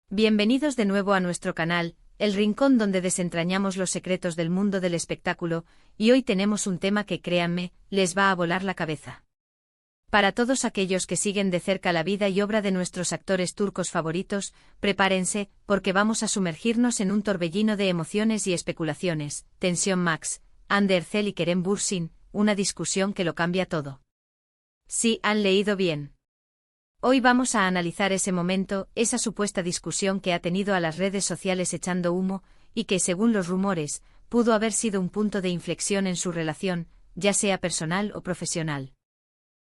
Bienvenidos de nuevo a nuestro canal, el rincón donde desentrañamos los secretos del mundo del espectáculo, y hoy tenemos un tema que, créanme, les va a volar la cabeza. Para todos aquellos que siguen de cerca la vida y obra de nuestros actores turcos favoritos, prepárense, porque vamos a sumergirnos en un torbellino de emociones y especulaciones. Tensión Max, Hande Erçel y Kerem Bürsin, una discusión que lo cambia todo. Sí, han leído bien. Hoy vamos a analizar ese momento, esa supuesta discusión que ha tenido a las redes sociales echando humo, y que, según los rumores, pudo haber sido un punto de inflexión en su relación, ya sea personal o profesional.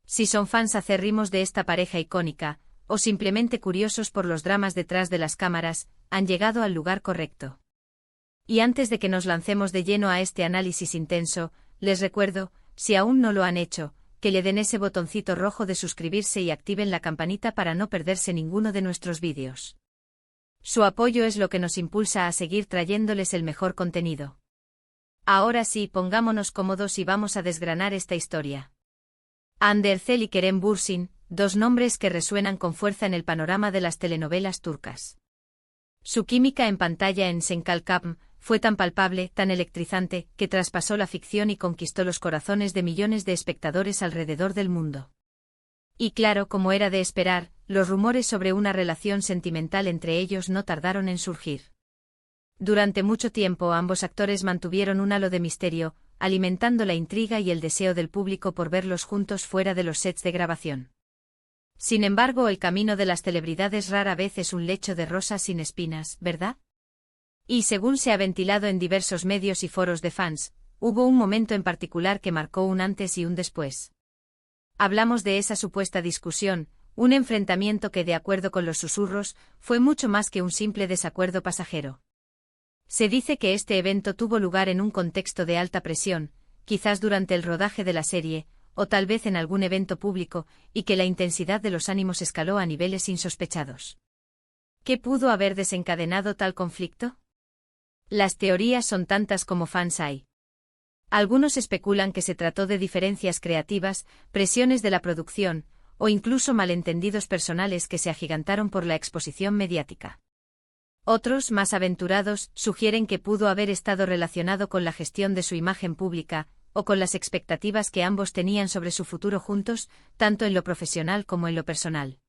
Si son fans acérrimos de esta pareja icónica, o simplemente curiosos por los dramas detrás de las cámaras, han llegado al lugar correcto. Y antes de que nos lancemos de lleno a este análisis intenso, les recuerdo, si aún no lo han hecho, que le den ese botoncito rojo de suscribirse y activen la campanita para no perderse ninguno de nuestros vídeos. Su apoyo es lo que nos impulsa a seguir trayéndoles el mejor contenido. Ahora sí, pongámonos cómodos y vamos a desgranar esta historia. Hande Erçel y Kerem Bürsin, dos nombres que resuenan con fuerza en el panorama de las telenovelas turcas. Su química en pantalla en Sen Kalkam fue tan palpable, tan electrizante, que traspasó la ficción y conquistó los corazones de millones de espectadores alrededor del mundo. Y claro, como era de esperar, los rumores sobre una relación sentimental entre ellos no tardaron en surgir. Durante mucho tiempo ambos actores mantuvieron un halo de misterio, alimentando la intriga y el deseo del público por verlos juntos fuera de los sets de grabación. Sin embargo, el camino de las celebridades rara vez es un lecho de rosas sin espinas, ¿verdad? Y según se ha ventilado en diversos medios y foros de fans, hubo un momento en particular que marcó un antes y un después. Hablamos de esa supuesta discusión, un enfrentamiento que, de acuerdo con los susurros, fue mucho más que un simple desacuerdo pasajero. Se dice que este evento tuvo lugar en un contexto de alta presión, quizás durante el rodaje de la serie, o tal vez en algún evento público, y que la intensidad de los ánimos escaló a niveles insospechados. ¿Qué pudo haber desencadenado tal conflicto? Las teorías son tantas como fans hay. Algunos especulan que se trató de diferencias creativas, presiones de la producción, o incluso malentendidos personales que se agigantaron por la exposición mediática. Otros, más aventurados, sugieren que pudo haber estado relacionado con la gestión de su imagen pública, o con las expectativas que ambos tenían sobre su futuro juntos, tanto en lo profesional como en lo personal.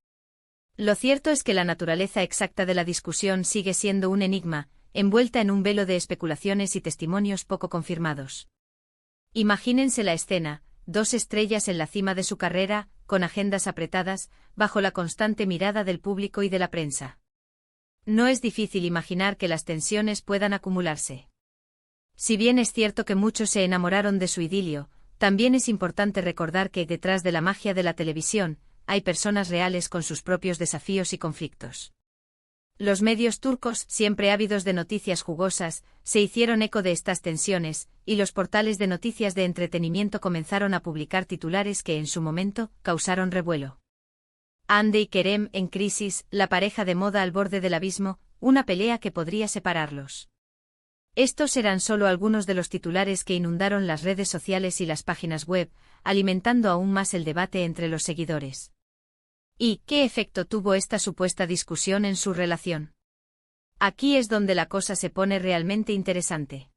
Lo cierto es que la naturaleza exacta de la discusión sigue siendo un enigma, envuelta en un velo de especulaciones y testimonios poco confirmados. Imagínense la escena, dos estrellas en la cima de su carrera, con agendas apretadas, bajo la constante mirada del público y de la prensa. No es difícil imaginar que las tensiones puedan acumularse. Si bien es cierto que muchos se enamoraron de su idilio, también es importante recordar que detrás de la magia de la televisión, hay personas reales con sus propios desafíos y conflictos. Los medios turcos, siempre ávidos de noticias jugosas, se hicieron eco de estas tensiones, y los portales de noticias de entretenimiento comenzaron a publicar titulares que en su momento causaron revuelo. Hande y Kerem en crisis, la pareja de moda al borde del abismo, una pelea que podría separarlos. Estos eran solo algunos de los titulares que inundaron las redes sociales y las páginas web, alimentando aún más el debate entre los seguidores. ¿Y qué efecto tuvo esta supuesta discusión en su relación? Aquí es donde la cosa se pone realmente interesante.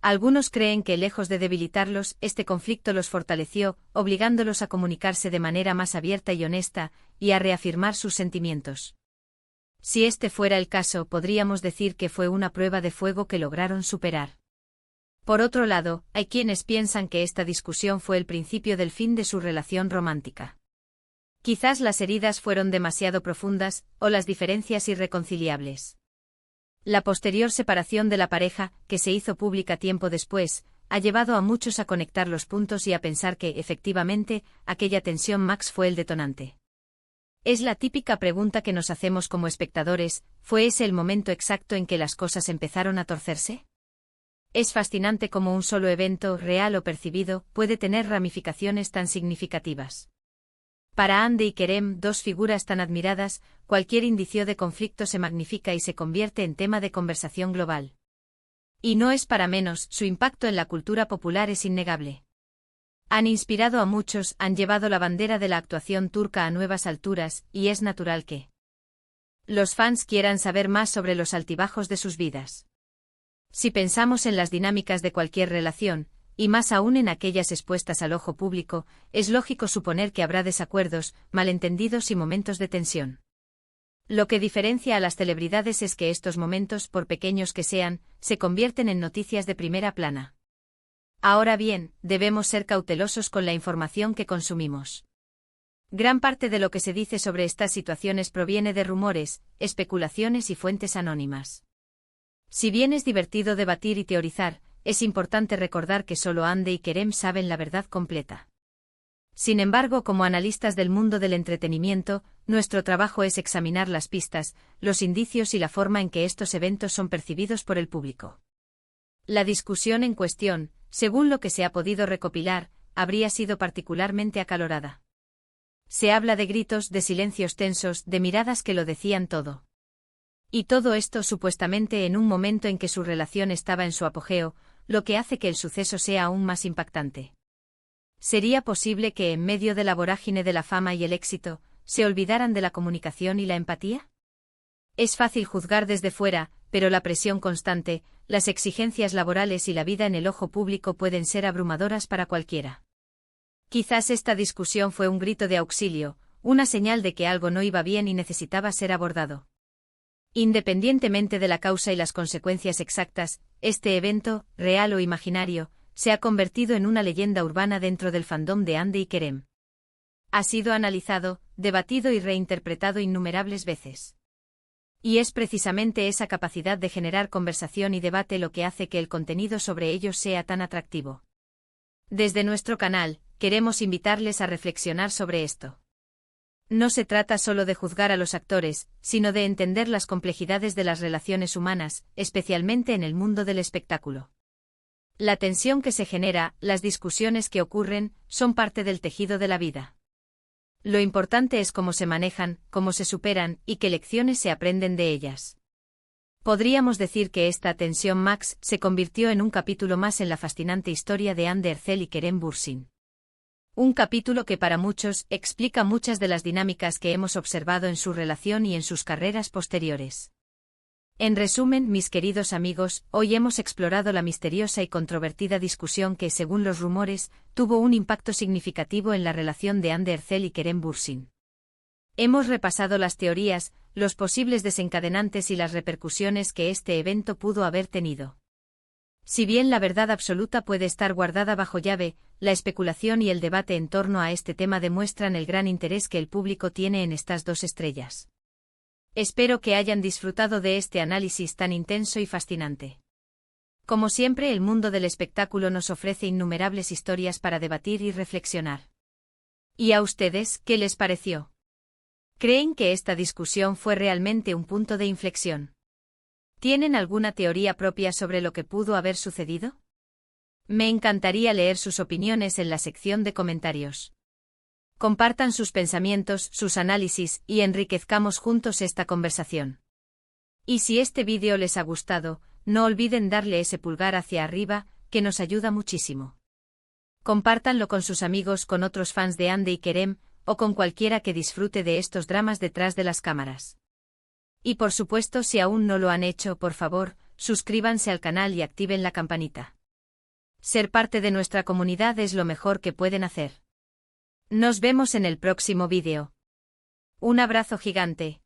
Algunos creen que, lejos de debilitarlos, este conflicto los fortaleció, obligándolos a comunicarse de manera más abierta y honesta, y a reafirmar sus sentimientos. Si este fuera el caso, podríamos decir que fue una prueba de fuego que lograron superar. Por otro lado, hay quienes piensan que esta discusión fue el principio del fin de su relación romántica. Quizás las heridas fueron demasiado profundas, o las diferencias irreconciliables. La posterior separación de la pareja, que se hizo pública tiempo después, ha llevado a muchos a conectar los puntos y a pensar que, efectivamente, aquella tensión Max fue el detonante. Es la típica pregunta que nos hacemos como espectadores, ¿fue ese el momento exacto en que las cosas empezaron a torcerse? Es fascinante cómo un solo evento, real o percibido, puede tener ramificaciones tan significativas. Para Hande y Kerem, dos figuras tan admiradas, cualquier indicio de conflicto se magnifica y se convierte en tema de conversación global. Y no es para menos, su impacto en la cultura popular es innegable. Han inspirado a muchos, han llevado la bandera de la actuación turca a nuevas alturas, y es natural que los fans quieran saber más sobre los altibajos de sus vidas. Si pensamos en las dinámicas de cualquier relación, y más aún en aquellas expuestas al ojo público, es lógico suponer que habrá desacuerdos, malentendidos y momentos de tensión. Lo que diferencia a las celebridades es que estos momentos, por pequeños que sean, se convierten en noticias de primera plana. Ahora bien, debemos ser cautelosos con la información que consumimos. Gran parte de lo que se dice sobre estas situaciones proviene de rumores, especulaciones y fuentes anónimas. Si bien es divertido debatir y teorizar, es importante recordar que solo Ande y Kerem saben la verdad completa. Sin embargo, como analistas del mundo del entretenimiento, nuestro trabajo es examinar las pistas, los indicios y la forma en que estos eventos son percibidos por el público. La discusión en cuestión, según lo que se ha podido recopilar, habría sido particularmente acalorada. Se habla de gritos, de silencios tensos, de miradas que lo decían todo. Y todo esto supuestamente en un momento en que su relación estaba en su apogeo, lo que hace que el suceso sea aún más impactante. ¿Sería posible que en medio de la vorágine de la fama y el éxito, se olvidaran de la comunicación y la empatía? Es fácil juzgar desde fuera, pero la presión constante, las exigencias laborales y la vida en el ojo público pueden ser abrumadoras para cualquiera. Quizás esta discusión fue un grito de auxilio, una señal de que algo no iba bien y necesitaba ser abordado. Independientemente de la causa y las consecuencias exactas, este evento, real o imaginario, se ha convertido en una leyenda urbana dentro del fandom de Ande y Kerem. Ha sido analizado, debatido y reinterpretado innumerables veces. Y es precisamente esa capacidad de generar conversación y debate lo que hace que el contenido sobre ellos sea tan atractivo. Desde nuestro canal, queremos invitarles a reflexionar sobre esto. No se trata solo de juzgar a los actores, sino de entender las complejidades de las relaciones humanas, especialmente en el mundo del espectáculo. La tensión que se genera, las discusiones que ocurren, son parte del tejido de la vida. Lo importante es cómo se manejan, cómo se superan y qué lecciones se aprenden de ellas. Podríamos decir que esta tensión Max se convirtió en un capítulo más en la fascinante historia de Hande Erçel y Kerem Bürsin. Un capítulo que para muchos explica muchas de las dinámicas que hemos observado en su relación y en sus carreras posteriores. En resumen, mis queridos amigos, hoy hemos explorado la misteriosa y controvertida discusión que, según los rumores, tuvo un impacto significativo en la relación de Hande Erçel y Kerem Bürsin. Hemos repasado las teorías, los posibles desencadenantes y las repercusiones que este evento pudo haber tenido. Si bien la verdad absoluta puede estar guardada bajo llave, la especulación y el debate en torno a este tema demuestran el gran interés que el público tiene en estas dos estrellas. Espero que hayan disfrutado de este análisis tan intenso y fascinante. Como siempre, el mundo del espectáculo nos ofrece innumerables historias para debatir y reflexionar. ¿Y a ustedes, qué les pareció? ¿Creen que esta discusión fue realmente un punto de inflexión? ¿Tienen alguna teoría propia sobre lo que pudo haber sucedido? Me encantaría leer sus opiniones en la sección de comentarios. Compartan sus pensamientos, sus análisis y enriquezcamos juntos esta conversación. Y si este vídeo les ha gustado, no olviden darle ese pulgar hacia arriba, que nos ayuda muchísimo. Compártanlo con sus amigos, con otros fans de Hande y Kerem, o con cualquiera que disfrute de estos dramas detrás de las cámaras. Y por supuesto, si aún no lo han hecho, por favor, suscríbanse al canal y activen la campanita. Ser parte de nuestra comunidad es lo mejor que pueden hacer. Nos vemos en el próximo vídeo. Un abrazo gigante.